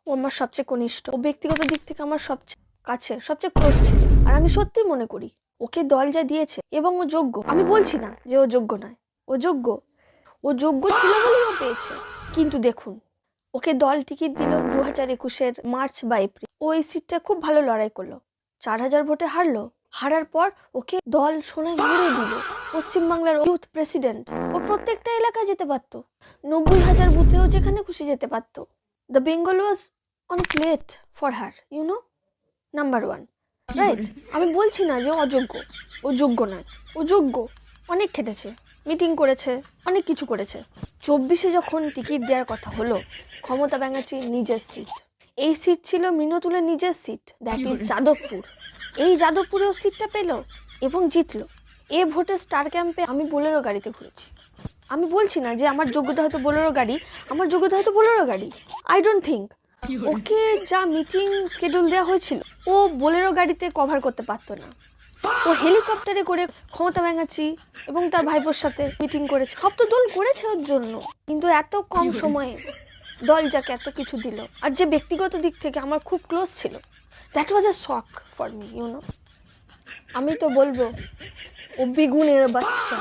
ও আমার সবচেয়ে ঘনিষ্ঠ, ও ব্যক্তিগত দিক থেকে আমার সবচেয়ে কাছে, সবচেয়ে ক্লোজ ছিল। আর আমি সত্যি মনে করি ওকে দল যা দিয়েছে এবং ও যোগ্য। আমি বলছি না যে ও যোগ্য নয়, ও যোগ্য। ও যোগ্য ছিল বলেই ও পেয়েছে। কিন্তু দেখুন, ওকে দল টিকিট দিল 2021-এর মার্চ বা এপ্রিল। ও এই সিটটা খুব ভালো লড়াই করলো, 4,000 ভোটে হারলো। হারার পর ওকে দল সোনায় মুড়ে দিল। পশ্চিমবাংলার ইউথ প্রেসিডেন্ট। ও প্রত্যেকটা এলাকায় যেতে পারতো, 90,000 বুথেও যেখানে খুশি যেতে পারতো। The Bengal was on a plate for her, number 1, right? আমি বলছি না যে অযোগ্য, ও যোগ্য নয়, ও যোগ্য। অনেক খেটেছে, মিটিং করেছে, অনেক কিছু করেছে। 24-এ যখন টিকিট দেওয়ার কথা হলো, ক্ষমতা ব্যানার্জি নিজের সিট, এই সিট ছিল মিনতুলের নিজের সিট, দ্যাট ইজ যাদবপুর। এই যাদবপুরেও সিটটা পেল এবং জিতলো। এ ভোটে স্টার ক্যাম্পে আমি বোলেরো গাড়িতে ঘুরেছি। আমি বলছি না যে আমার যোগ্যতা হয়তো বোলেরো গাড়ি, আমার যোগ্যতা হয়তো বোলেরো গাড়ি। আই ডোন্ট থিঙ্ক ওকে যা মিটিং শিডিউল দেওয়া হয়েছিল ও বোলেরো গাড়িতে কভার করতে পারতো না। ও হেলিকপ্টারে করে ক্ষমতা ব্যানার্জি এবং তার ভাইপোর সাথে মিটিং করেছে। সব তো দল করেছে ওর জন্য, কিন্তু এত কম সময়ে দল যাকে এত কিছু দিল, আর যে ব্যক্তিগত দিক থেকে আমার খুব ক্লোজ ছিল, that was A shock for me. আমি তো বলবো ও বেগুনের বাচ্চা।